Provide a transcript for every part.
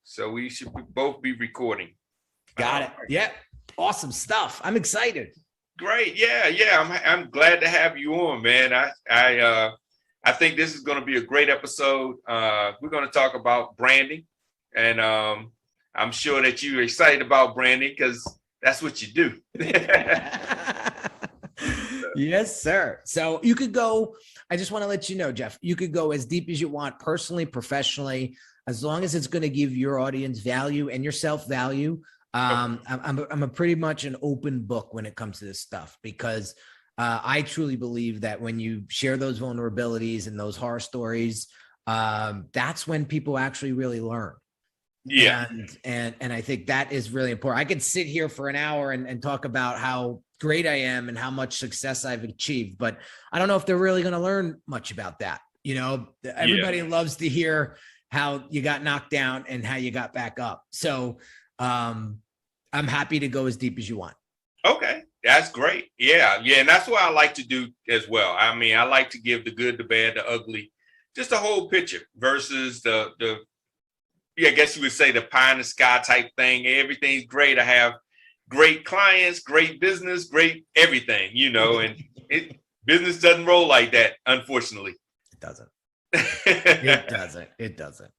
So we should both be recording. Got it. Yeah. Awesome stuff. I'm excited. Great. Yeah. I'm glad to have you on, man. I think this is going to be a great episode. We're going to talk about branding, and I'm sure that you're excited about branding because that's what you do. Yes, sir. So you could go, I just want to let you know, Jeff, you could go as deep as you want, personally, professionally, as long as it's going to give your audience value and yourself value. I'm a pretty much an open book when it comes to this stuff, because I truly believe that when you share those vulnerabilities and those horror stories, that's when people actually really learn. Yeah. And I think that is really important. I could sit here for an hour and talk about how great I am and how much success I've achieved, but I don't know if they're really going to learn much about that. You know, everybody loves to hear how you got knocked down and how you got back up. So I'm happy to go as deep as you want. Okay. That's great. Yeah. And that's what I like to do as well. I mean, I like to give the good, the bad, the ugly, just a whole picture versus the I guess you would say the pie in the sky type thing. Everything's great. I have great clients, great business, great everything, and business doesn't roll like that, unfortunately. It doesn't. It doesn't.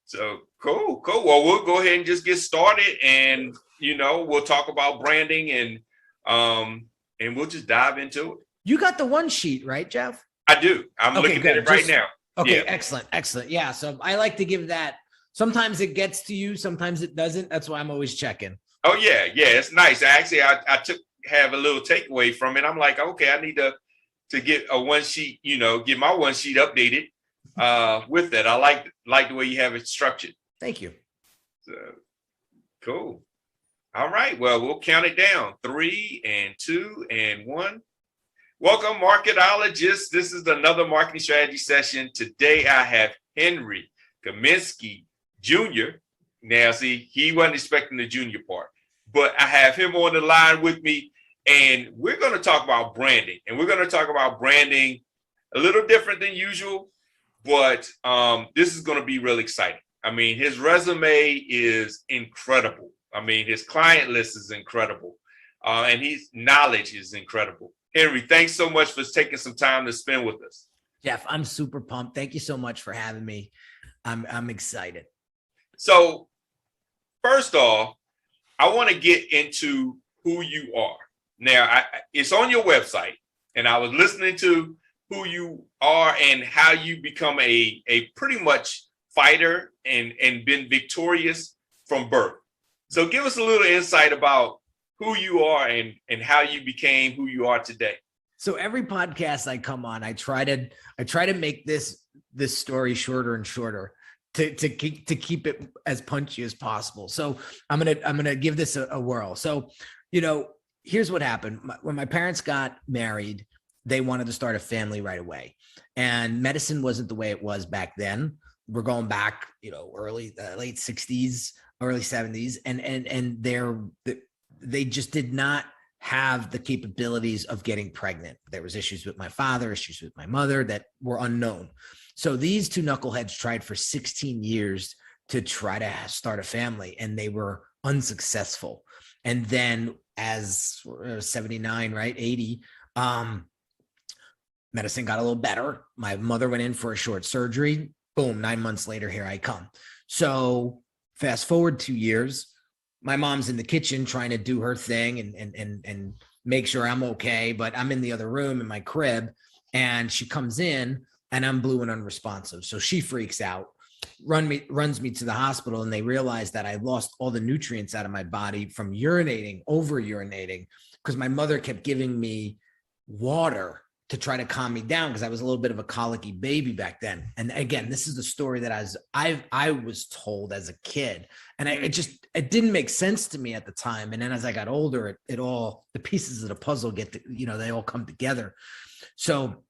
So cool. Well, we'll go ahead and just get started, and we'll talk about branding, and we'll just dive into it. You got the one sheet, right, Jeff? I do. I'm looking at it right now. Okay, yeah. Excellent. Yeah. So I like to give that. Sometimes it gets to you, sometimes it doesn't. That's why I'm always checking. Oh yeah, it's nice. Actually, I have a little takeaway from it. I'm like, okay, I need to get a one sheet, get my one sheet updated with that. I like the way you have it structured. Thank you. So cool. All right. Well, we'll count it down. 3 and 2 and 1. Welcome, marketologists. This is another marketing strategy session. Today I have Henry Kaminsky Jr. Now, see, he wasn't expecting the junior part, but I have him on the line with me, and we're going to talk about branding. And we're going to talk about branding a little different than usual, but this is going to be really exciting. I mean, his resume is incredible. I mean, his client list is incredible, and his knowledge is incredible. Henry, thanks so much for taking some time to spend with us. Jeff, I'm super pumped. Thank you so much for having me. I'm excited. So first off, I want to get into who you are. Now, it's on your website, and I was listening to who you are and how you become a pretty much fighter and been victorious from birth. So give us a little insight about who you are and how you became who you are today. So every podcast I come on, I try to make this story shorter and shorter to keep it as punchy as possible. So I'm gonna give this a whirl. So here's what happened. When my parents got married, they wanted to start a family right away, and medicine wasn't the way it was back then. We're going back, late 60s, early 70s, and they just did not have the capabilities of getting pregnant. There was issues with my father, issues with my mother that were unknown. So these two knuckleheads tried for 16 years to try to start a family, and they were unsuccessful. And then as 79, right, 80, medicine got a little better. My mother went in for a short surgery. Boom, 9 months later, here I come. So fast forward 2 years, my mom's in the kitchen trying to do her thing and make sure I'm okay. But I'm in the other room in my crib, and she comes in and I'm blue and unresponsive. So she freaks out, runs me to the hospital, and they realize that I lost all the nutrients out of my body from over urinating, because my mother kept giving me water to try to calm me down, because I was a little bit of a colicky baby back then. And again, this is the story that I was told as a kid, and it didn't make sense to me at the time. And then as I got older, it all, the pieces of the puzzle they all come together. So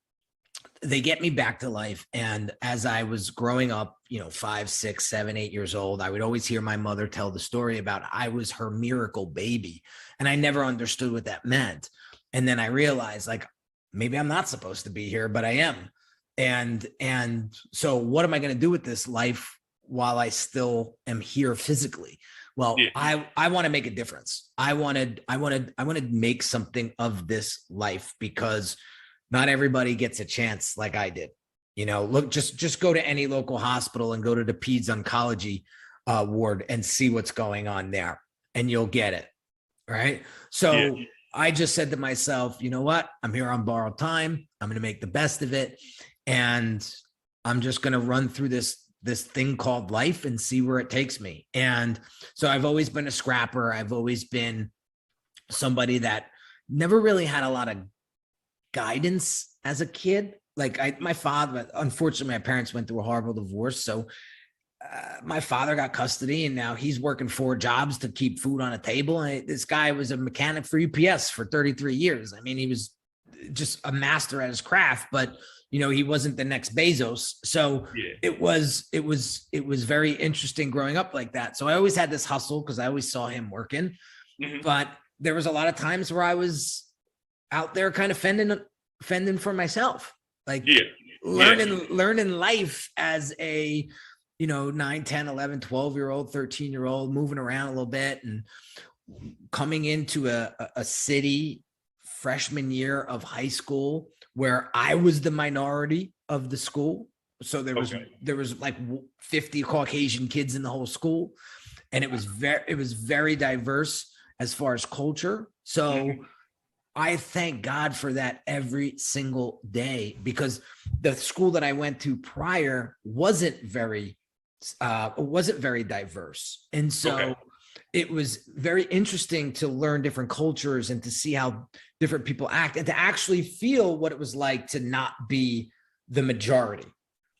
they get me back to life. And as I was growing up, 5, 6, 7, 8 years old, I would always hear my mother tell the story about I was her miracle baby. And I never understood what that meant. And then I realized, like, maybe I'm not supposed to be here, but I am. And so what am I going to do with this life while I still am here physically. Well, Yeah. I want to make a difference. I want to make something of this life, because not everybody gets a chance like I did. You know, look, just go to any local hospital and go to the peds oncology ward and see what's going on there, and you'll get it. Right. So Yeah. I just said to myself, you know what? I'm here on borrowed time. I'm going to make the best of it. And I'm just going to run through this thing called life and see where it takes me. And so I've always been a scrapper. I've always been somebody that never really had a lot of guidance as a kid. Like my father, unfortunately, my parents went through a horrible divorce. So my father got custody, and now he's working 4 jobs to keep food on a table. And this guy was a mechanic for UPS for 33 years. I mean, he was just a master at his craft, but you know, he wasn't the next Bezos. So Yeah. it was very interesting growing up like that. So I always had this hustle because I always saw him working, but there was a lot of times where I was out there kind of fending for myself, like learning life as a, you know, 9, 10, 11, 12-year-old, 13-year-old, moving around a little bit and coming into a city freshman year of high school where I was the minority of the school. So there was like 50 Caucasian kids in the whole school. And it was very diverse as far as culture. So I thank God for that every single day, because the school that I went to prior wasn't very diverse. And so it was very interesting to learn different cultures and to see how different people act and to actually feel what it was like to not be the majority.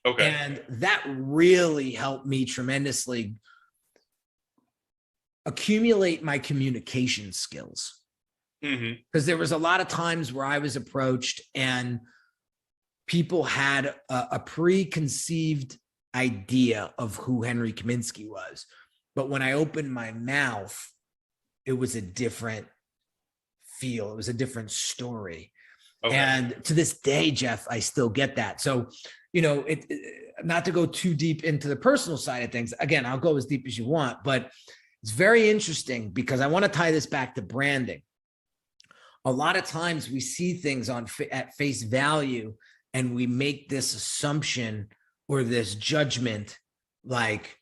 And that really helped me tremendously accumulate my communication skills. Because there was a lot of times where I was approached and people had a preconceived idea of who Henry Kaminsky was. But when I opened my mouth, it was a different feel. It was a different story. And to this day, Jeff, I still get that. So, you know, not to go too deep into the personal side of things. Again, I'll go as deep as you want, but it's very interesting because I want to tie this back to branding. A lot of times we see things at face value and we make this assumption or this judgment, like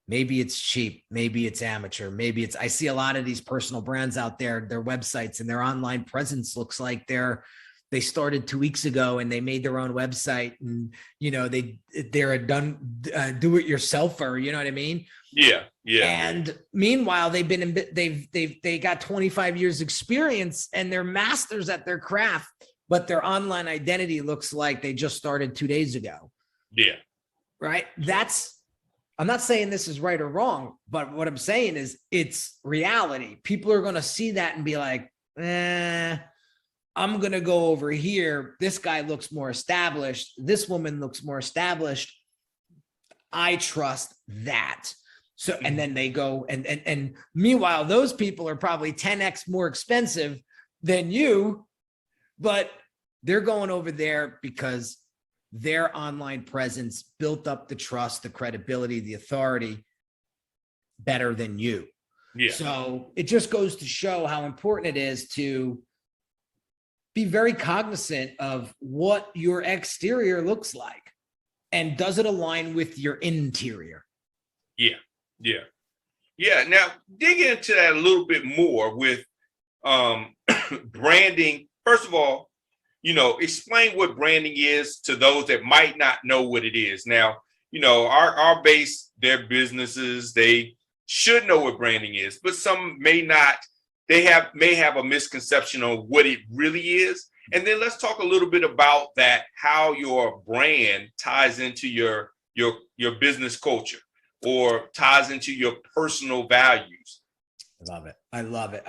maybe it's cheap, maybe it's amateur, I see a lot of these personal brands out there, their websites and their online presence looks like they started 2 weeks ago and they made their own website, and you know, they're a do-it-yourselfer, you know what I mean? Yeah. And meanwhile, they got 25 years experience and they're masters at their craft, but their online identity looks like they just started 2 days ago. Yeah. Right. I'm not saying this is right or wrong, but what I'm saying is it's reality. People are going to see that and be like, I'm going to go over here. This guy looks more established. This woman looks more established. I trust that. So, and then they go and meanwhile, those people are probably 10x more expensive than you, but they're going over there because their online presence built up the trust, the credibility, the authority better than you. Yeah. So it just goes to show how important it is to be very cognizant of what your exterior looks like and does it align with your interior? Yeah. Now dig into that a little bit more with branding. First of all, you know, explain what branding is to those that might not know what it is. Now, you know, our base, their businesses, they should know what branding is, but some may not. They may have a misconception on what it really is. And then let's talk a little bit about that, how your brand ties into your business culture or ties into your personal values. I love it.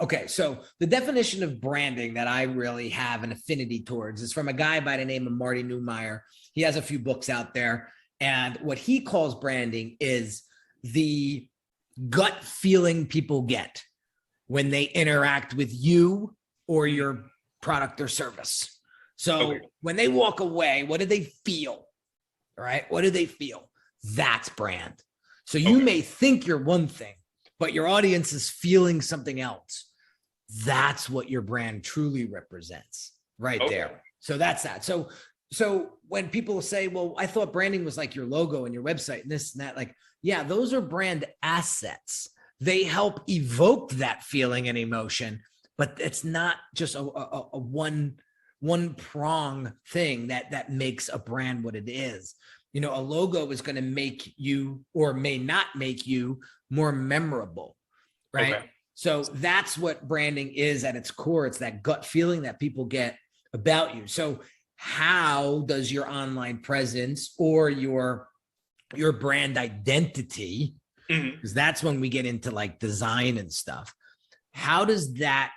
Okay. So the definition of branding that I really have an affinity towards is from a guy by the name of Marty Neumeier. He has a few books out there. And what he calls branding is the gut feeling people get when they interact with you or your product or service. So when they walk away, what do they feel? Right? What do they feel? That's brand. So you may think you're one thing, but your audience is feeling something else. That's what your brand truly represents right there. So that's that. So when people say, well, I thought branding was like your logo and your website and this and that, like, yeah, those are brand assets. They help evoke that feeling and emotion, but it's not just a one prong thing that makes a brand what it is. You know, a logo is going to make you or may not make you more memorable, right? Okay. So that's what branding is at its core. It's that gut feeling that people get about you. So how does your online presence or your brand identity, because that's when we get into like design and stuff, how does that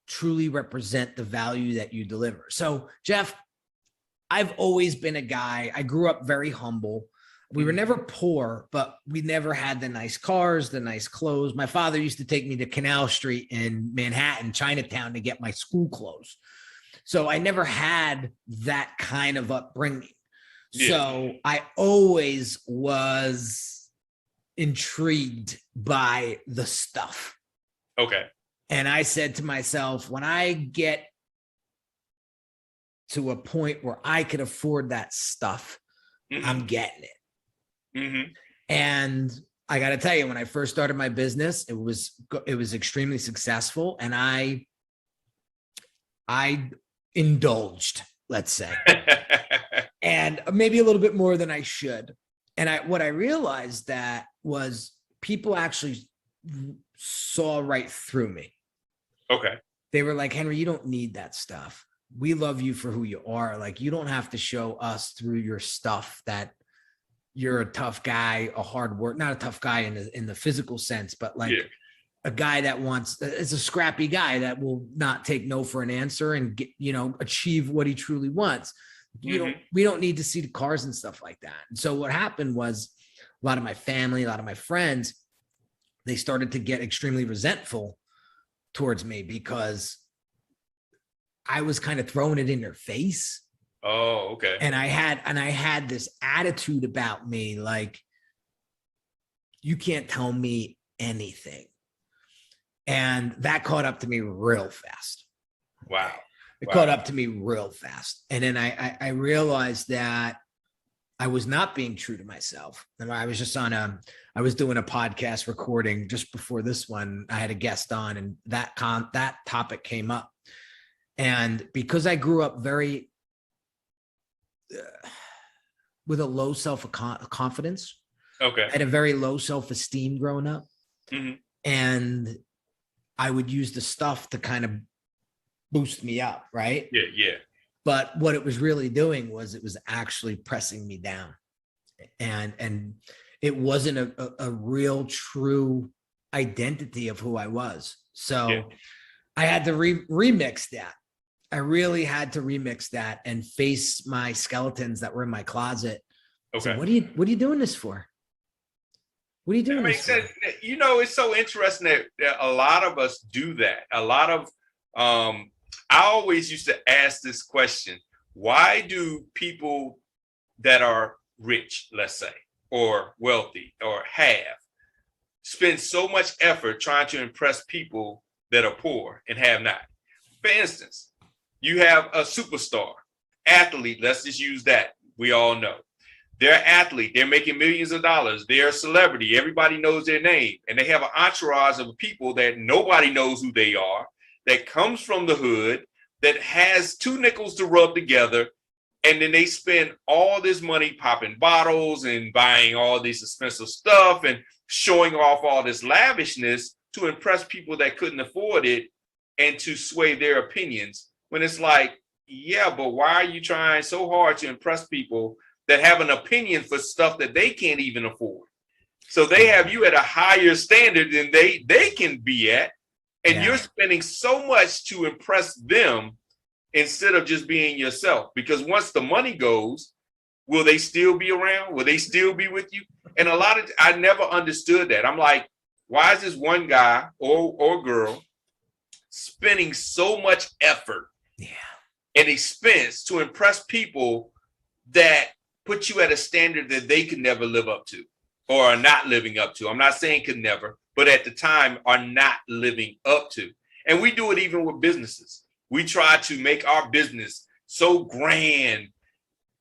truly represent the value that you deliver? So Jeff, I've always been a guy, I grew up very humble. We were never poor, but we never had the nice cars, the nice clothes. My father used to take me to Canal Street in Manhattan, Chinatown, to get my school clothes. So I never had that kind of upbringing. Yeah. So I always was intrigued by the stuff. Okay. And I said to myself, when I get to a point where I could afford that stuff, I'm getting it. And I got to tell you, when I first started my business, it was extremely successful, and I indulged, let's say, and maybe a little bit more than I should. And what I realized that was people actually saw right through me. Okay. They were like, Henry, you don't need that stuff. We love you for who you are. Like, you don't have to show us through your stuff that you're a tough guy, a hard work, not a tough guy in the physical sense, but like a guy that is a scrappy guy that will not take no for an answer and get, achieve what he truly wants. We don't need to see the cars and stuff like that. And so what happened was a lot of my family, a lot of my friends, they started to get extremely resentful towards me because I was kind of throwing it in their face. Oh, okay. And I had this attitude about me, like, you can't tell me anything. And that caught up to me real fast. Wow. It caught up to me real fast. And then I realized that I was not being true to myself. And I was just I was doing a podcast recording just before this one. I had a guest on, and that topic came up. And because I grew up very with a low self-confidence. Okay. I had a very low self-esteem growing up. And I would use the stuff to kind of boost me up, right? Yeah. But what it was really doing was it was actually pressing me down. And it wasn't a real true identity of who I was. So I had to remix that. I really had to remix that and face my skeletons that were in my closet. Okay. So what are you doing this for? What are you doing? That makes sense. It's so interesting that a lot of us do that. A lot of, I always used to ask this question: why do people that are rich, let's say, or wealthy, or spend so much effort trying to impress people that are poor and have not? For instance, you have a superstar athlete. Let's just use that. We all know they're an athlete. They're making millions of dollars. They're a celebrity. Everybody knows their name. And they have an entourage of people that nobody knows who they are, that comes from the hood, that has two nickels to rub together. And then they spend all this money popping bottles and buying all this expensive stuff and showing off all this lavishness to impress people that couldn't afford it and to sway their opinions. When it's like, yeah, but why are you trying so hard to impress people that have an opinion for stuff that they can't even afford? So they have you at a higher standard than they can be at. And you're spending so much to impress them instead of just being yourself. Because once the money goes, will they still be around? Will they still be with you? And I never understood that. I'm like, why is this one guy or girl spending so much effort and expense to impress people that put you at a standard that they could never live up to or are not living up to. I'm not saying could never, but at the time are not living up to. And we do it even with businesses. We try to make our business so grand,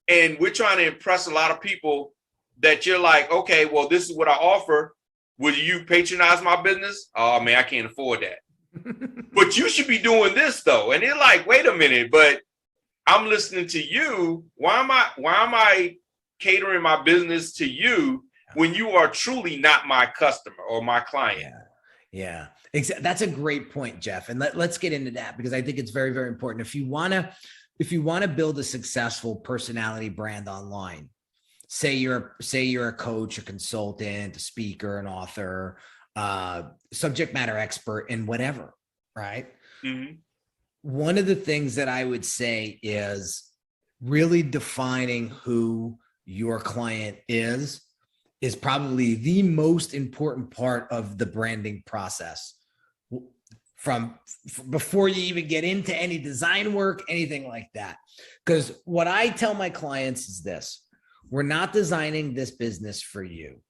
and we're trying to impress a lot of people that you're like, okay, well, this is what I offer. Will you patronize my business? Oh man, I can't afford that. But you should be doing this though. And they're like, wait a minute, but I'm listening to you. Why am I catering my business to you when you are truly not my customer or my client? Yeah. That's a great point, Jeff. And let's get into that, because I think it's very, very important. If you want to build a successful personality brand online, say you're a coach, a consultant, a speaker, an author, subject matter expert in whatever, right? Mm-hmm. One of the things that I would say is really defining who your client is probably the most important part of the branding process, from before you even get into any design work, anything like that. Because what I tell my clients is this: we're not designing this business for you.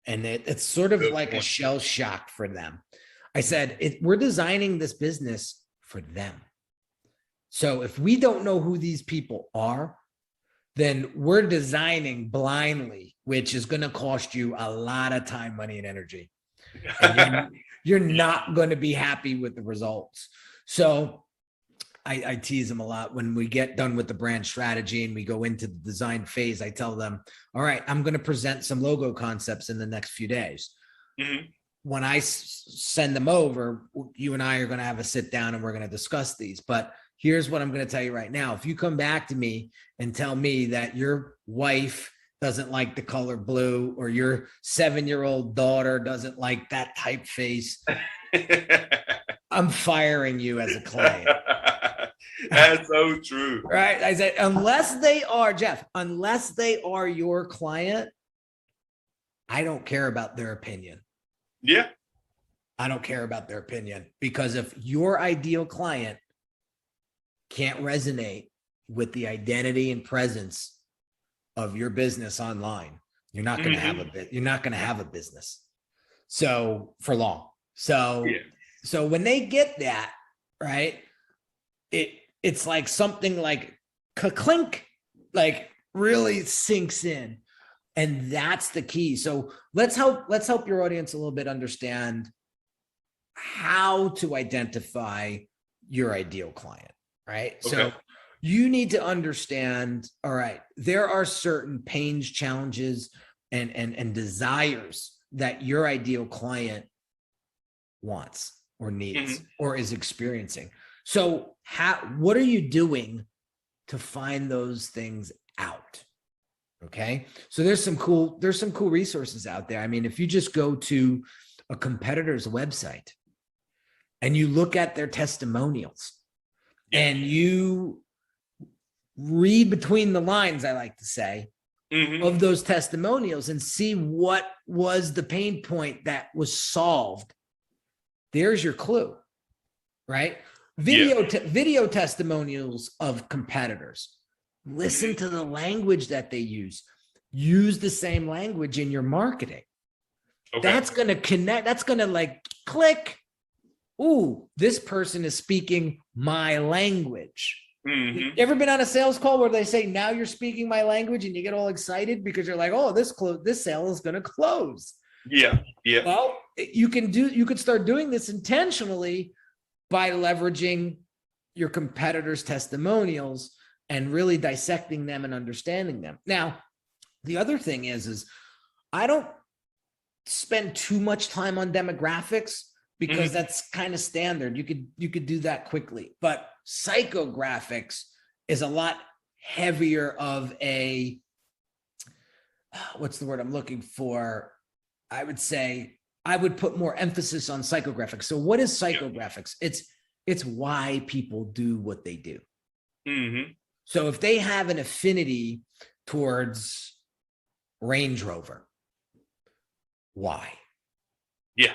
And it's sort of like a shell shock for them. I said, we're designing this business for them. So if we don't know who these people are, then we're designing blindly, which is going to cost you a lot of time, money, and energy. And you're not going to be happy with the results. So I tease them a lot when we get done with the brand strategy and we go into the design phase. I tell them, all right, I'm going to present some logo concepts in the next few days. Mm-hmm. When I send them over, you and I are going to have a sit down and we're going to discuss these. But here's what I'm going to tell you right now. If you come back to me and tell me that your wife doesn't like the color blue, or your 7-year-old daughter doesn't like that typeface, I'm firing you as a client. That's so true. Right? I said, unless they are, Jeff, unless they are your client, I don't care about their opinion. Yeah. I don't care about their opinion, because if your ideal client can't resonate with the identity and presence of your business online, you're not going to have a business. So for long. So, So when they get that, right, it's like something like clink, like really sinks in. And that's the key. So let's help your audience a little bit understand how to identify your ideal client, right? Okay. So you need to understand, all right, there are certain pains, challenges, and desires that your ideal client wants or needs or is experiencing. So what are you doing to find those things out? Okay. So there's some cool resources out there. I mean, if you just go to a competitor's website and you look at their testimonials and you read between the lines, I like to say, of those testimonials and see what was the pain point that was solved, there's your clue, right? Video testimonials of competitors. Listen to the language that they use. Use the same language in your marketing. Okay. That's going to connect. That's going to like click. Ooh, this person is speaking my language. You ever been on a sales call where they say, now you're speaking my language, and you get all excited because you're like, oh, this sale is going to close. Yeah. Well, you could start doing this intentionally by leveraging your competitors' testimonials and really dissecting them and understanding them. Now, the other thing is I don't spend too much time on demographics, because that's kind of standard. You could do that quickly, but psychographics is a lot heavier of a, what's the word I'm looking for? I would say I would put more emphasis on psychographics. So what is psychographics? It's why people do what they do. So if they have an affinity towards Range Rover, why? Yeah.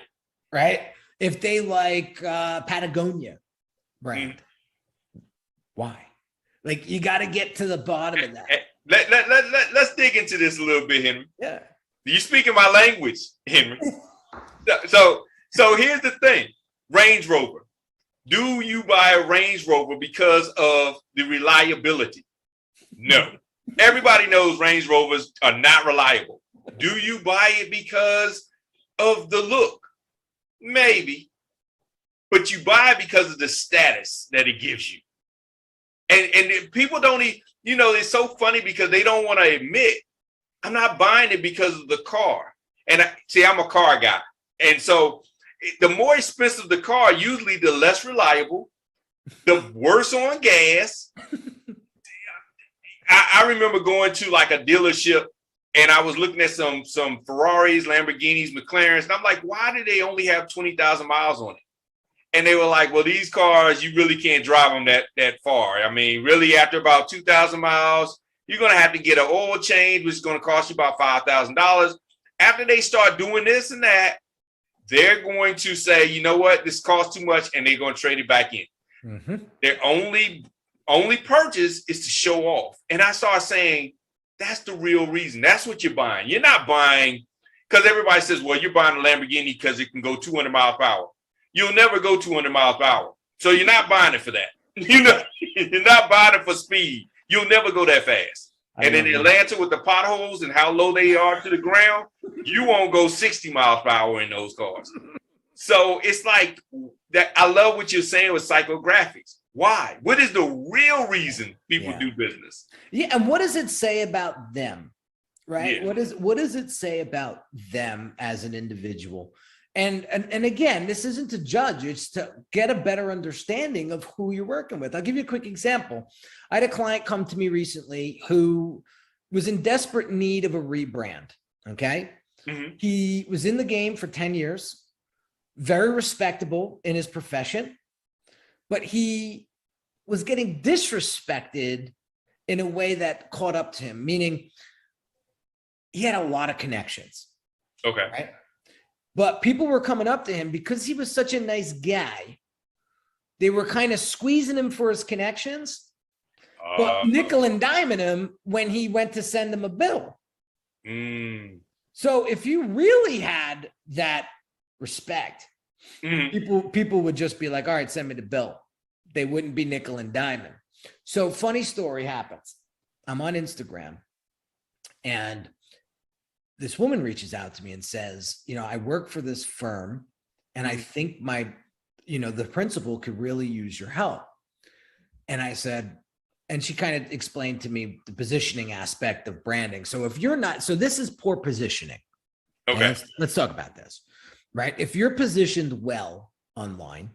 Right? If they like Patagonia brand, why? Like, you got to get to the bottom of that. Let's dig into this a little bit, Henry. Yeah. You speaking my language, Henry. So here's the thing. Range Rover. Do you buy a Range Rover because of the reliability? No. Everybody knows Range Rovers are not reliable. Do you buy it because of the look? Maybe. But you buy it because of the status that it gives you. And people don't even, it's so funny because they don't want to admit, I'm not buying it because of the car. And I'm a car guy. And so the more expensive the car, usually the less reliable, the worse on gas. I remember going to like a dealership and I was looking at some Ferraris, Lamborghinis, McLarens. And I'm like, why do they only have 20,000 miles on it? And they were like, well, these cars, you really can't drive them that far. I mean, really, after about 2,000 miles, you're going to have to get an oil change, which is going to cost you about $5,000. After they start doing this and that, they're going to say, you know what, this costs too much, and they're going to trade it back in. Mm-hmm. Their only purchase is to show off. And I started saying, that's the real reason. That's what you're buying. You're not buying, because everybody says, well, you're buying a Lamborghini because it can go 200 miles per hour. You'll never go 200 miles per hour. So you're not buying it for that. You're not buying it for speed. You'll never go that fast. And in Atlanta with the potholes and how low they are to the ground, you won't go 60 miles per hour in those cars. So it's like that. I love what you're saying with psychographics. Why? What is the real reason people do business? Yeah. And what does it say about them? Right. Yeah. What does it say about them as an individual? And again, this isn't to judge, it's to get a better understanding of who you're working with. I'll give you a quick example. I had a client come to me recently who was in desperate need of a rebrand. Okay. Mm-hmm. He was in the game for 10 years, very respectable in his profession, but he was getting disrespected in a way that caught up to him, meaning he had a lot of connections. Okay. Right? But people were coming up to him because he was such a nice guy. They were kind of squeezing him for his connections, but nickel and diming him when he went to send them a bill. So if you really had that respect, people would just be like, all right, send me the bill. They wouldn't be nickel and diming. So funny story happens. I'm on Instagram and this woman reaches out to me and says, I work for this firm and I think the principal could really use your help. And I said, and she kind of explained to me the positioning aspect of branding. So if you're not, so this is poor positioning. Okay. Let's talk about this, right? If you're positioned well online,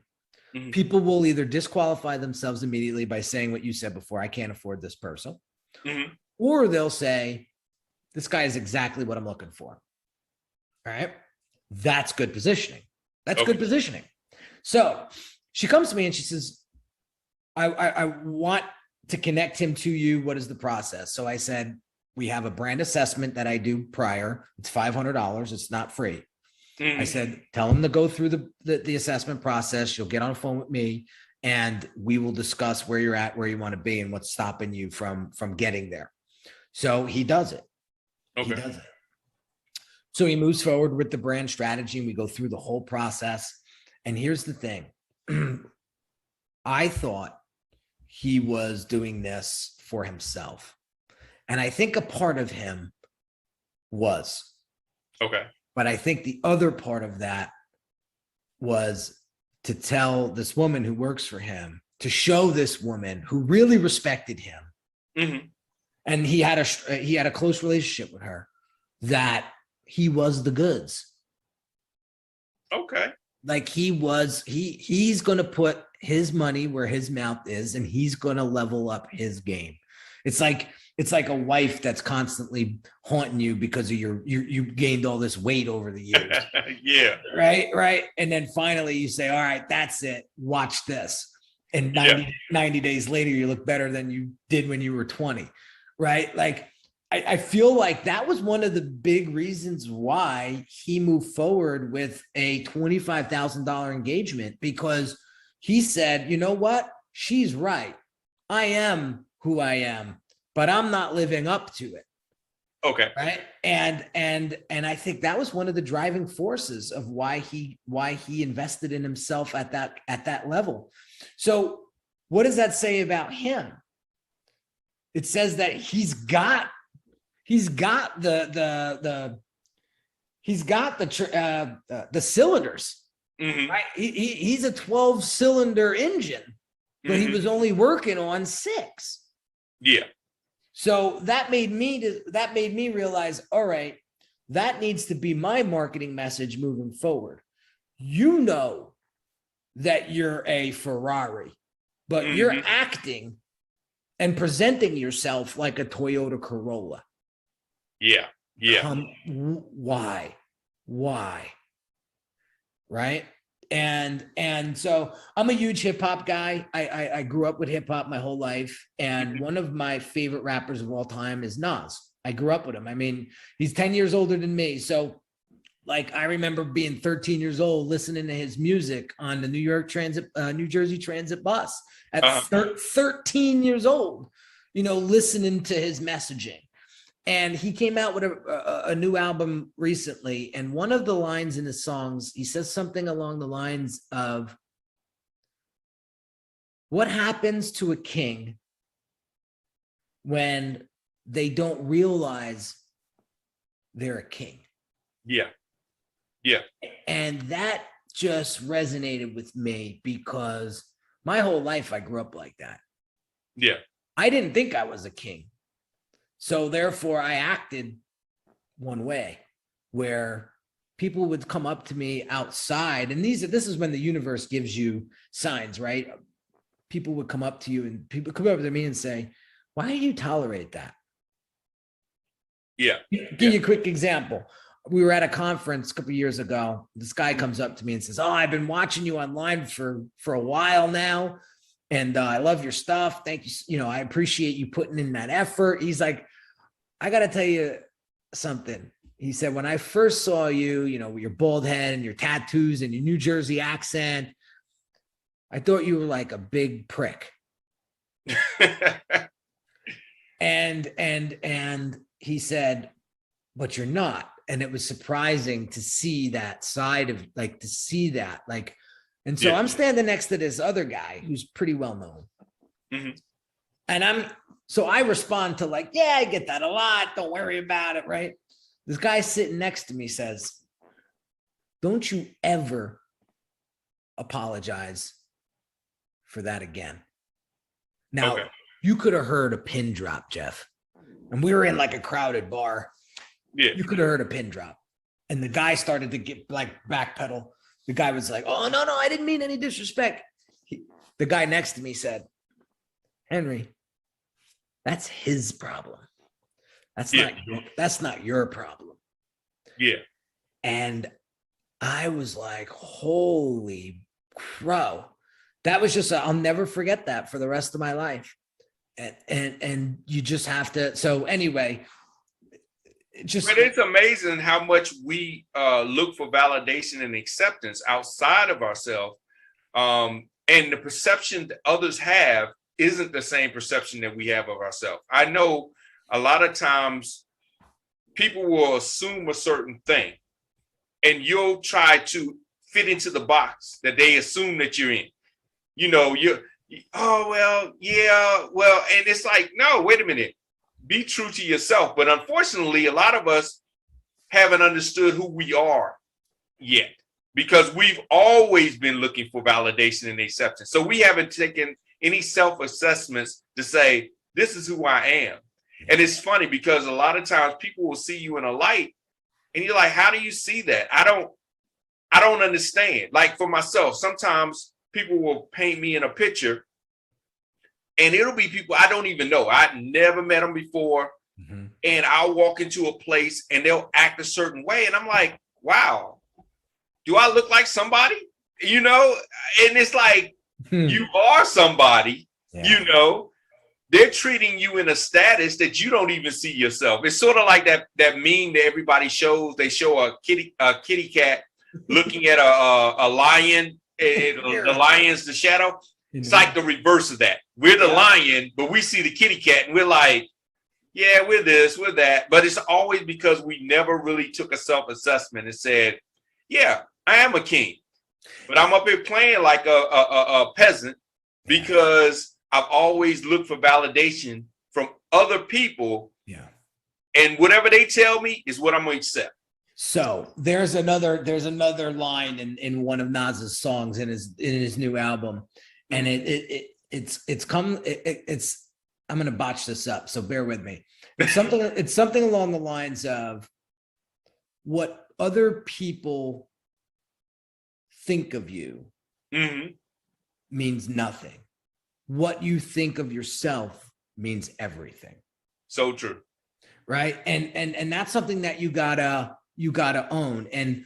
people will either disqualify themselves immediately by saying what you said before, I can't afford this person, or they'll say, this guy is exactly what I'm looking for. All right. That's good positioning. That's good positioning. So she comes to me and she says, I want to connect him to you. What is the process? So I said, we have a brand assessment that I do prior. It's $500. It's not free. I said, tell him to go through the assessment process. You'll get on the phone with me and we will discuss where you're at, where you want to be and what's stopping you from getting there. So he does it. Okay. He does it. So he moves forward with the brand strategy and we go through the whole process. And here's the thing. I thought he was doing this for himself. And I think a part of him was. Okay. But I think the other part of that was to tell this woman who works for him, to show this woman who really respected him. And he had a close relationship with her, that he was the goods. Okay. Like he's going to put his money where his mouth is, and he's going to level up his game. It's like a wife that's constantly haunting you because of you gained all this weight over the years. Yeah. Right. And then finally you say, all right, that's it. Watch this. And 90 days later, you look better than you did when you were 20. Right. Like, I feel like that was one of the big reasons why he moved forward with a $25,000 engagement, because he said, you know what? She's right. I am who I am. but I'm not living up to it. Okay. Right. And I think that was one of the driving forces of why he invested in himself at that level. So what does that say about him? It says that he's got the cylinders. Mm-hmm. Right? He's a 12-cylinder engine, but he was only working on 6. Yeah. So that made me realize, all right, that needs to be my marketing message moving forward. You know that you're a Ferrari, but you're acting and presenting yourself like a Toyota Corolla. Yeah. Yeah. Why? Right? And so I'm a huge hip hop guy. I grew up with hip hop my whole life. And one of my favorite rappers of all time is Nas. I grew up with him. I mean, he's 10 years older than me. So like, I remember being 13 years old, listening to his music on the New Jersey Transit bus at 13 years old, listening to his messaging. And he came out with a new album recently. And one of the lines in his songs, he says something along the lines of, what happens to a king when they don't realize they're a king? Yeah. Yeah. And that just resonated with me because my whole life I grew up like that. Yeah. I didn't think I was a king. So therefore I acted one way where people would come up to me outside. And this is when the universe gives you signs, right? People would come up to you and people come up to me and say, why do you tolerate that? Yeah. Give you a quick example. We were at a conference a couple of years ago. This guy comes up to me and says, oh, I've been watching you online for a while now. And I love your stuff. Thank you. I appreciate you putting in that effort. He's like, I got to tell you something. He said, when I first saw you, with your bald head and your tattoos and your New Jersey accent, I thought you were like a big prick. and he said, but you're not. And it was surprising to see that side of and so I'm standing next to this other guy who's pretty well known. Mm-hmm. And so I respond to like, yeah, I get that a lot. Don't worry about it. Right. This guy sitting next to me says, don't you ever apologize for that again. Now, you could have heard a pin drop, Jeff. And we were in like a crowded bar. Yeah. You could have heard a pin drop. And the guy started to get like backpedal. The guy was like, oh, no, I didn't mean any disrespect. The guy next to me said, Henry, that's his problem. That's not your problem. Yeah. And I was like, holy crow. That was just, I'll never forget that for the rest of my life. And you just have to. So anyway, but it's amazing how much we look for validation and acceptance outside of ourselves. And the perception that others have isn't the same perception that we have of ourselves. I know a lot of times people will assume a certain thing and you'll try to fit into the box that they assume that you're in. And it's like, no, wait a minute. Be true to yourself. But unfortunately, a lot of us haven't understood who we are yet because we've always been looking for validation and acceptance. So we haven't taken any self-assessments to say, this is who I am. And it's funny because a lot of times people will see you in a light and you're like, how do you see that? I don't understand. Like for myself, sometimes people will paint me in a picture and it'll be people I don't even know. I never met them before. Mm-hmm. And I'll walk into a place and they'll act a certain way. And I'm like, wow, do I look like somebody? And it's like, you are somebody, they're treating you in a status that you don't even see yourself. It's sort of like that meme that everybody shows. They show a kitty cat looking at a lion. The lion's the shadow. It's like the reverse of that. We're the lion, but we see the kitty cat and we're like, yeah, we're this, we're that. But it's always because we never really took a self-assessment and said, yeah, I am a king, but I'm up here playing like a peasant because I've always looked for validation from other people. Yeah. And whatever they tell me is what I'm going to accept. So there's another line in one of Nas's songs in his new album, and it's I'm gonna botch this up, so bear with me. It's something along the lines of what other people think of you means nothing. What you think of yourself means everything. So true. Right. And that's something that you gotta own. And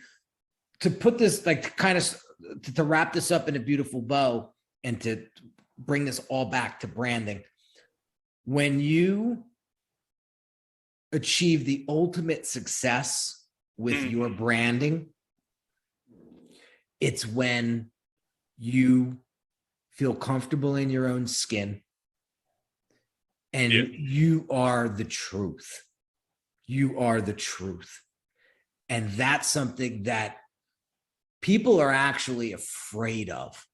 to put this, like, to kind of to wrap this up in a beautiful bow and to bring this all back to branding, when you achieve the ultimate success with your branding, it's when you feel comfortable in your own skin and you are the truth. You are the truth. And that's something that people are actually afraid of.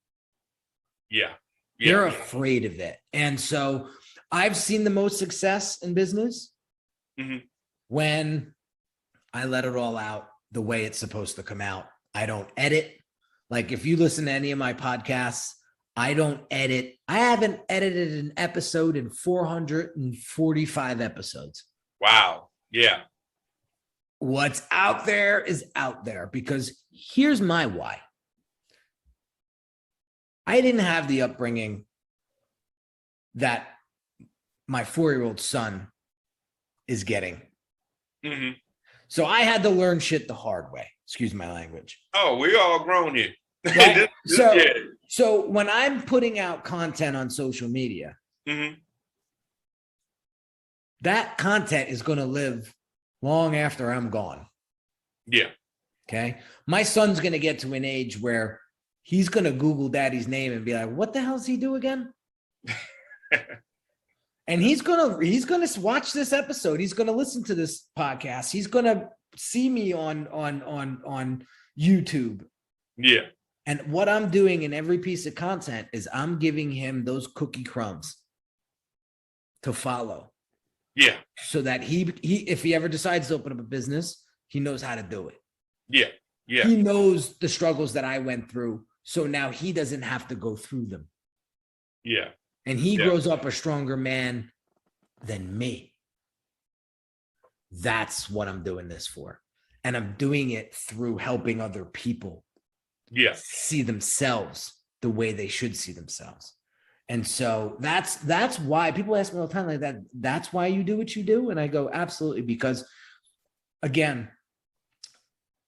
Yeah. They're afraid of it. And so I've seen the most success in business when I let it all out the way it's supposed to come out. I don't edit. Like, if you listen to any of my podcasts, I don't edit. I haven't edited an episode in 445 episodes. Wow. Yeah. What's out there is out there, because here's my why. I didn't have the upbringing that my 4-year-old son is getting. So I had to learn shit the hard way. Excuse my language. Oh, we all grown here. Right? So when I'm putting out content on social media, that content is going to live long after I'm gone. Yeah. Okay. My son's going to get to an age where he's going to Google daddy's name and be like, what the hell does he do again? And he's going to watch this episode. He's going to listen to this podcast. He's going to see me on YouTube. Yeah. And what I'm doing in every piece of content is I'm giving him those cookie crumbs to follow. Yeah. So that he if he ever decides to open up a business, he knows how to do it. Yeah. Yeah. He knows the struggles that I went through. So now he doesn't have to go through them. Yeah. And he grows up a stronger man than me. That's what I'm doing this for. And I'm doing it through helping other people see themselves the way they should see themselves. And so that's why people ask me all the time, like, that's why you do what you do. And I go, absolutely. Because again,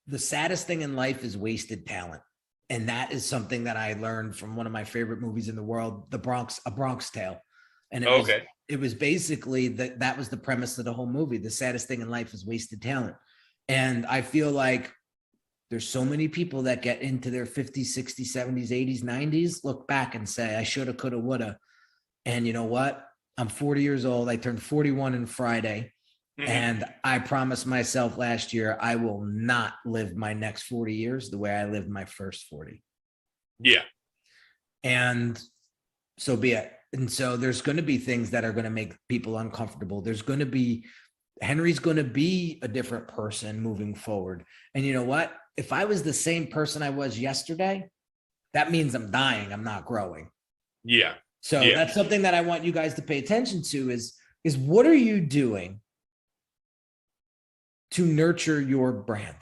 the saddest thing in life is wasted talent. And that is something that I learned from one of my favorite movies in the world, A Bronx Tale. And it was basically that was the premise of the whole movie. The saddest thing in life is wasted talent. And I feel like there's so many people that get into their 50s, 60s, 70s, 80s, 90s, look back and say, I shoulda, coulda, woulda. And you know what? I'm 40 years old. I turned 41 on Friday. And I promised myself last year, I will not live my next 40 years the way I lived my first 40. Yeah. And so be it. And so there's going to be things that are going to make people uncomfortable. Henry's going to be a different person moving forward. And you know what? If I was the same person I was yesterday, that means I'm dying. I'm not growing. Yeah. So that's something that I want you guys to pay attention to is what are you doing to nurture your brand?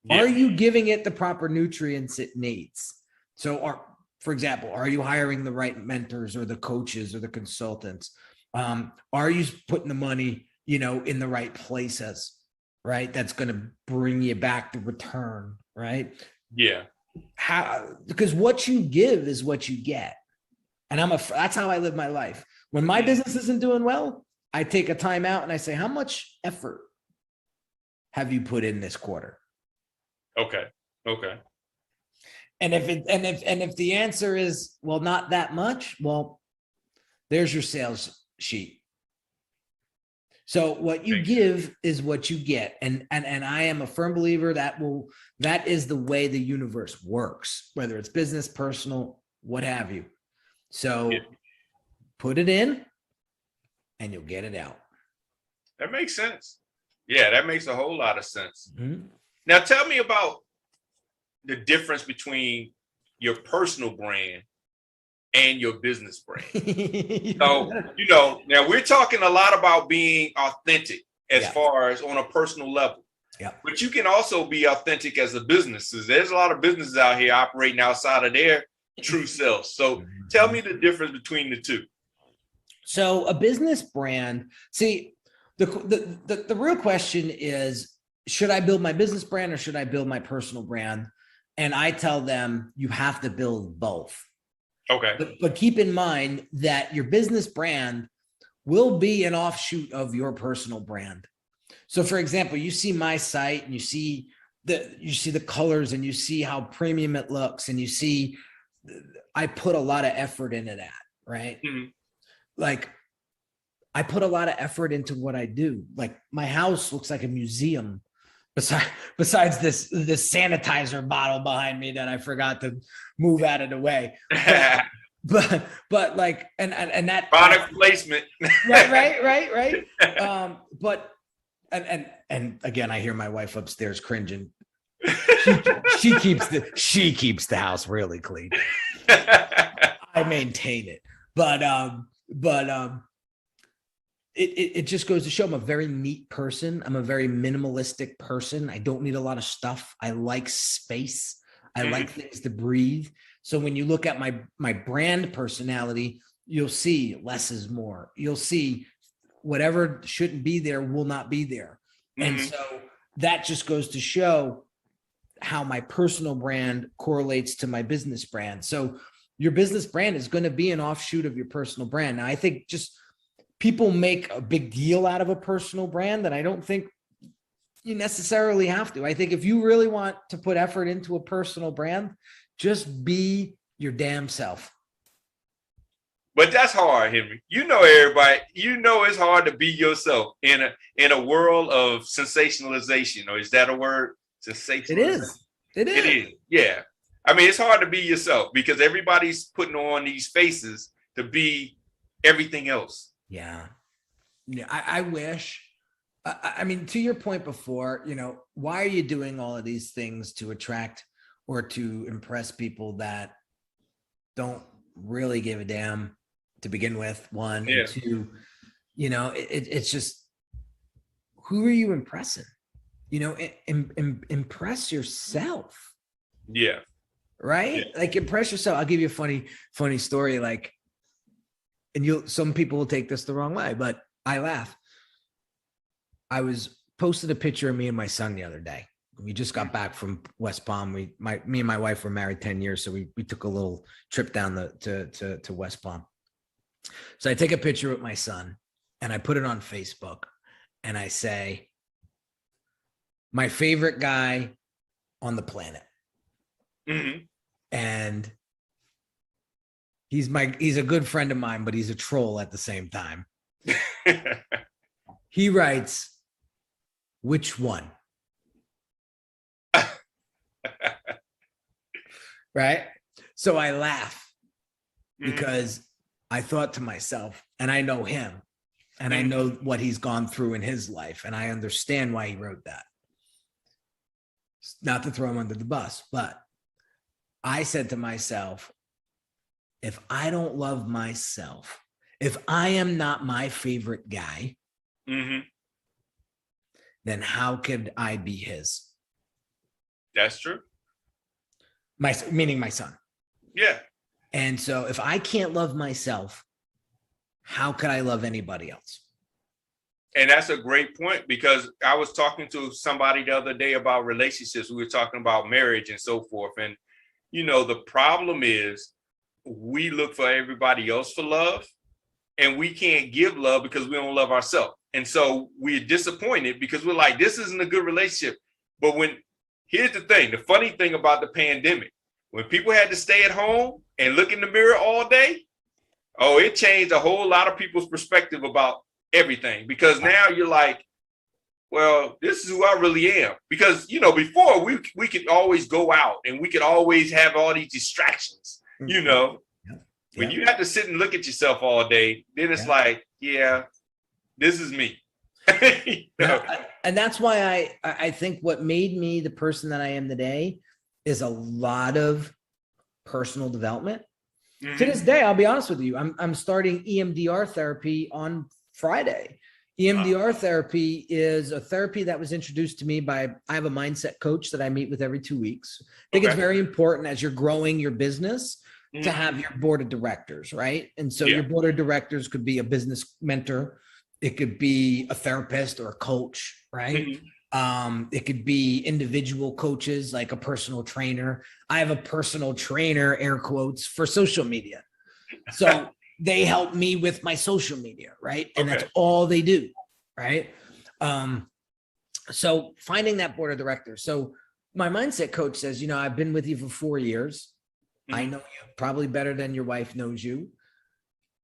Yeah. Are you giving it the proper nutrients it needs? So for example, are you hiring the right mentors or the coaches or the consultants? Are you putting the money, in the right places, right? That's going to bring you back the return, right? Yeah. Because what you give is what you get. And that's how I live my life. When my business isn't doing well, I take a time out and I say, how much effort have you put in this quarter? Okay. And if the answer is, well, not that much, well, there's your sales sheet. So what you Makes give is what you get. And I am a firm believer that is the way the universe works, whether it's business, personal, what have you. So Yeah. put it in and you'll get it out. That makes sense. Yeah, that makes a whole lot of sense. Mm-hmm. Now tell me about the difference between your personal brand and your business brand. So, now we're talking a lot about being authentic as far as on a personal level. Yeah. But you can also be authentic as a business. There's a lot of businesses out here operating outside of their true self. So tell me the difference between the two. So a business brand, see, the real question is, should I build my business brand or should I build my personal brand? And I tell them you have to build both. Okay. But keep in mind that your business brand will be an offshoot of your personal brand. So for example, you see my site and you see the colors and you see how premium it looks and you see I put a lot of effort into that, right? Mm-hmm. Like I put a lot of effort into what I do. Like my house looks like a museum besides this sanitizer bottle behind me that I forgot to move out of the way. But like, and that product placement. right. But again, I hear my wife upstairs cringing. She keeps the house really clean. I maintain it, but it just goes to show I'm a very neat person. I'm a very minimalistic person. I don't need a lot of stuff. I like space. I like things to breathe. So when you look at my brand personality, you'll see less is more. You'll see whatever shouldn't be there will not be there. And so that just goes to show how my personal brand correlates to my business brand. So your business brand is going to be an offshoot of your personal brand. Now, I think just people make a big deal out of a personal brand that I don't think you necessarily have to. I think if you really want to put effort into a personal brand, just be your damn self. But that's hard, Henry. Everybody, it's hard to be yourself in a world of sensationalization. Or is that a word? Sensationalization. It is. Yeah. I mean, it's hard to be yourself because everybody's putting on these faces to be everything else. Yeah. I wish. I mean, to your point before, why are you doing all of these things to attract or to impress people that don't really give a damn to begin with? One, and two, it's just, who are you impressing? Impress yourself. Yeah. Right. Yeah. Like impress yourself. I'll give you a funny story. Like, and some people will take this the wrong way, but I laugh. I was posted a picture of me and my son the other day. We just got back from West Palm. Me and my wife were married 10 years. So we took a little trip down to West Palm. So I take a picture with my son and I put it on Facebook and I say, my favorite guy on the planet. Mm-hmm. And he's a good friend of mine, but he's a troll at the same time. He writes, which one? Right? So I laugh because I thought to myself, and I know him, and I know what he's gone through in his life, and I understand why he wrote that. Not to throw him under the bus, but I said to myself, if I don't love myself, if I am not my favorite guy, then how could I be his? That's true. Meaning my son. Yeah. And so if I can't love myself, how could I love anybody else? And that's a great point because I was talking to somebody the other day about relationships. We were talking about marriage and so forth. And, the problem is we look for everybody else for love and we can't give love because we don't love ourselves. And so we're disappointed because we're like, this isn't a good relationship. But here's the thing, the funny thing about the pandemic, when people had to stay at home and look in the mirror all day, it changed a whole lot of people's perspective about everything, because now you're like, well, this is who I really am. Because, you know, before we could always go out and we could always have all these distractions, you know. When you have to sit and look at yourself all day, then it's like, yeah, this is me. You know? And that's why I think what made me the person that I am today is a lot of personal development. To this day, I'll be honest with you, I'm starting EMDR therapy on Friday. EMDR therapy is a therapy that was introduced to me by, I have a mindset coach that I meet with every 2 weeks. I think it's very important as you're growing your business to have your board of directors, right? And so your board of directors could be a business mentor. It could be a therapist or a coach, right? It could be individual coaches, like a personal trainer. I have a personal trainer, air quotes, for social media. So they help me with my social media, right? And that's all they do, right? So finding that board of directors. So my mindset coach says, you know, I've been with you for 4 years. I know you probably better than your wife knows you.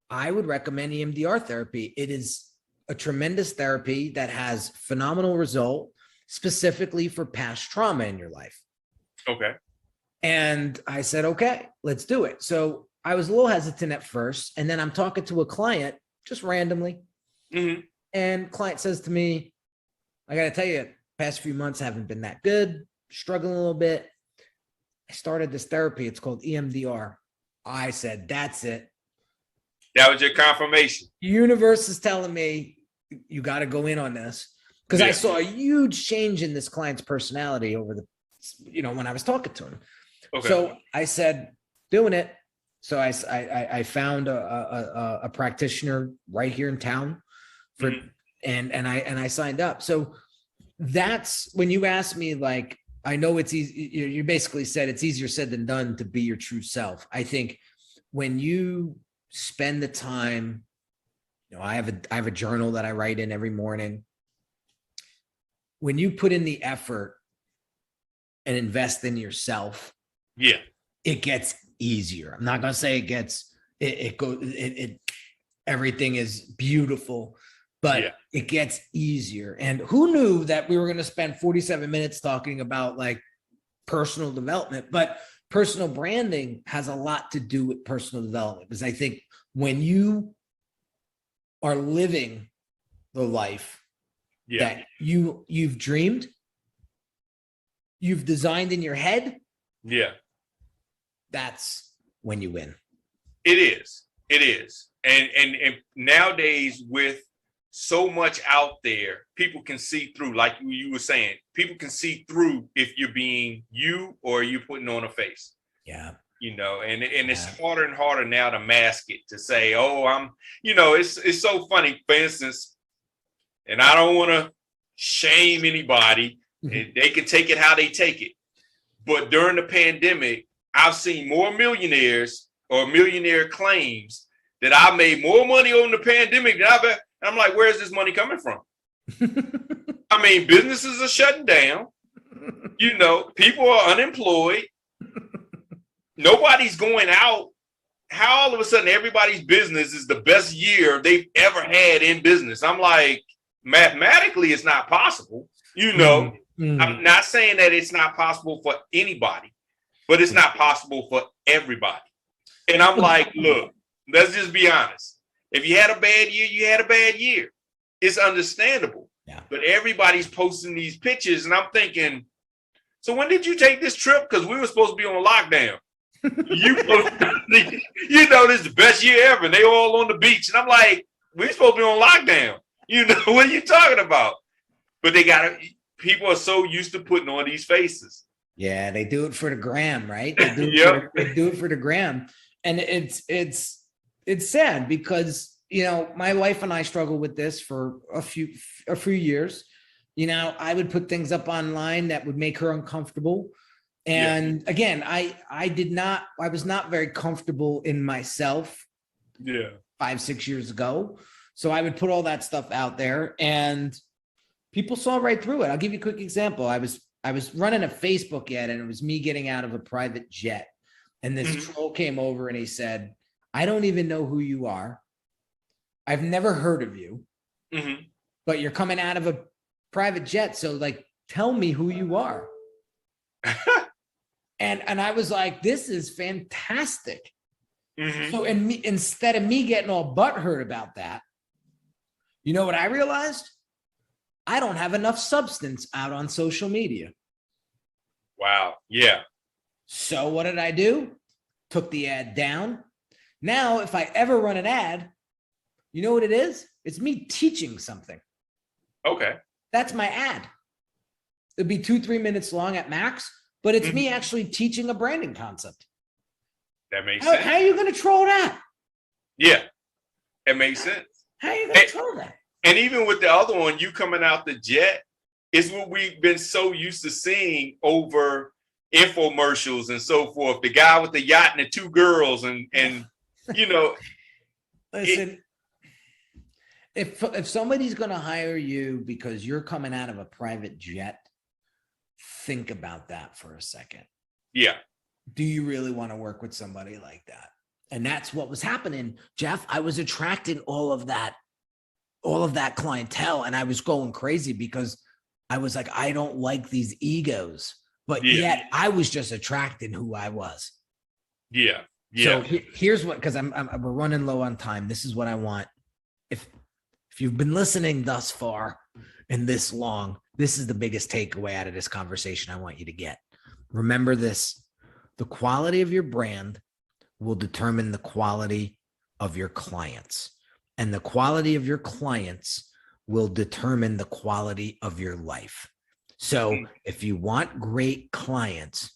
I would recommend EMDR therapy. It is a tremendous therapy that has phenomenal result, specifically for past trauma in your life. Okay. And I said, okay, let's do it. So I was a little hesitant at first, and then I'm talking to a client just randomly. And client says to me, I got to tell you, past few months haven't been that good, struggling a little bit. I started this therapy. It's called EMDR. I said, that's it. That was your confirmation. The universe is telling me you got to go in on this, because I saw a huge change in this client's personality over the, you know, when I was talking to him. So I said, doing it. So I found a practitioner right here in town for, and I signed up. So that's when you asked me, like, I know it's easy. You basically said it's easier said than done to be your true self. I think when you spend the time, you know, I have a journal that I write in every morning. When you put in the effort and invest in yourself, it gets easier. I'm not going to say everything is beautiful, but it gets easier. And who knew that we were going to spend 47 minutes talking about like personal development, but personal branding has a lot to do with personal development, because I think when you are living the life that you've dreamed, you've designed in your head, that's when you win. It is. And nowadays, with so much out there, people can see through, like you were saying, people can see through if you're being you or you're putting on a face. You know, and it's harder and harder now to mask it, to say, oh, I'm, you know, it's so funny. For instance, and I don't want to shame anybody, and they can take it how they take it. But during the pandemic, I've seen more millionaires or millionaire claims that I made more money on the pandemic than I've. I'm like, where's this money coming from? I mean, businesses are shutting down. You know, people are unemployed. Nobody's going out. How all of a sudden everybody's business is the best year they've ever had in business? I'm like, mathematically, it's not possible. You know, I'm not saying that it's not possible for anybody, but it's not possible for everybody. And I'm like, look, let's just be honest. If you had a bad year, you had a bad year. It's understandable. But everybody's posting these pictures, and I'm thinking, so when did you take this trip? Because we were supposed to be on lockdown. You know, this is the best year ever. And they all on the beach. And I'm like, we're supposed to be on lockdown. You know, what are you talking about? But people are so used to putting on these faces. Yeah, they do it for the gram, right? They do it for the gram. And it's sad because, you know, my wife and I struggled with this for a few years. You know, I would put things up online that would make her uncomfortable. And again, I was not very comfortable in myself 5-6 years ago. So I would put all that stuff out there and people saw right through it. I'll give you a quick example. I was running a Facebook ad, and it was me getting out of a private jet. And this troll came over and he said, I don't even know who you are. I've never heard of you. Mhm. but you're coming out of a private jet. So like, tell me who you are. And I was like, this is fantastic. Mhm. So instead of me getting all butthurt about that, you know what I realized? I don't have enough substance out on social media. Wow. Yeah. So what did I do? Took the ad down. Now, if I ever run an ad, you know what it is? It's me teaching something. Okay. That's my ad. It'd be 2-3 minutes long at max, but it's me actually teaching a branding concept. That makes sense. How are you going to troll that? Yeah, it makes sense. How are you going to troll that? And even with the other one, you coming out the jet, is what we've been so used to seeing over infomercials and so forth. The guy with the yacht and the two girls, and you know. Listen, if somebody's going to hire you because you're coming out of a private jet, think about that for a second. Yeah. Do you really want to work with somebody like that? And that's what was happening, Jeff. I was attracting all of that clientele, and I was going crazy because I was like, I don't like these egos, but yet I was just attracting who I was. Yeah. Yeah. So here's what, because we're running low on time. This is what I want. If you've been listening thus far and this long, this is the biggest takeaway out of this conversation I want you to get. Remember this: the quality of your brand will determine the quality of your clients, and the quality of your clients will determine the quality of your life. So if you want great clients,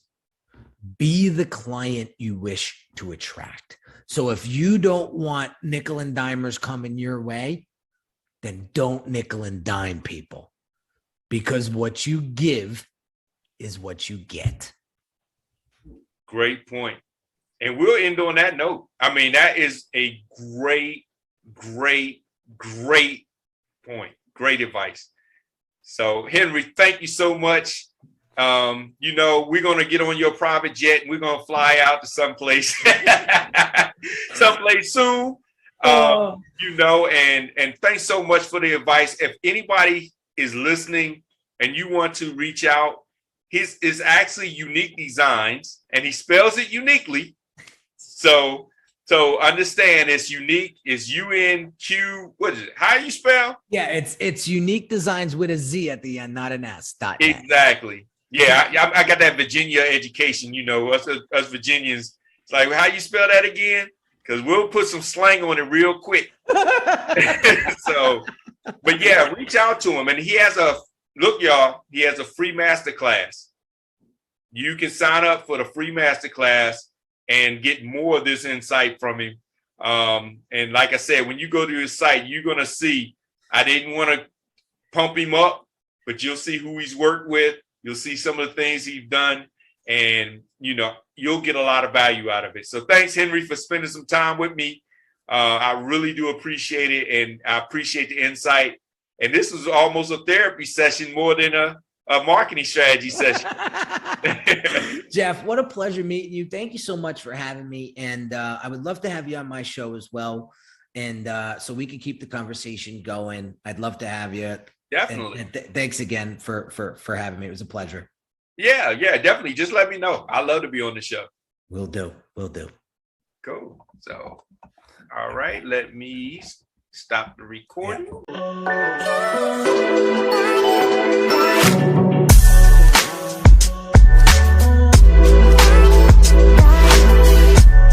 be the client you wish to attract. So if you don't want nickel and dimers coming your way, then don't nickel and dime people, because what you give is what you get. Great point. And we'll end on that note. I mean, that is a great point. Great advice. So, Henry, thank you so much. We're going to get on your private jet and we're going to fly out to someplace soon. And thanks so much for the advice. If anybody is listening and you want to reach out, his is actually Unique Designs, and he spells it uniquely. So understand it's unique. It's UNQ. What is it? How do you spell? Yeah, it's Unique Designs with a Z at the end, not an S. Exactly. Yeah, I got that Virginia education. Us Virginians. It's like, how you spell that again? Because we'll put some slang on it real quick. But yeah, reach out to him, and he has he has a free masterclass. You can sign up for the free masterclass and get more of this insight from him. And like I said, when you go to his site, you're going to see, I didn't want to pump him up, but you'll see who he's worked with. You'll see some of the things he's done, and, you'll get a lot of value out of it. So thanks, Henry, for spending some time with me. I really do appreciate it, and I appreciate the insight. And this was almost a therapy session more than a marketing strategy session. Jeff, what a pleasure meeting you. Thank you so much for having me. And I would love to have you on my show as well. And so we can keep the conversation going. I'd love to have you. Definitely. And thanks again for having me. It was a pleasure. Yeah, definitely. Just let me know. I'd love to be on the show. Will do. Cool. So, all right, let me stop the recording.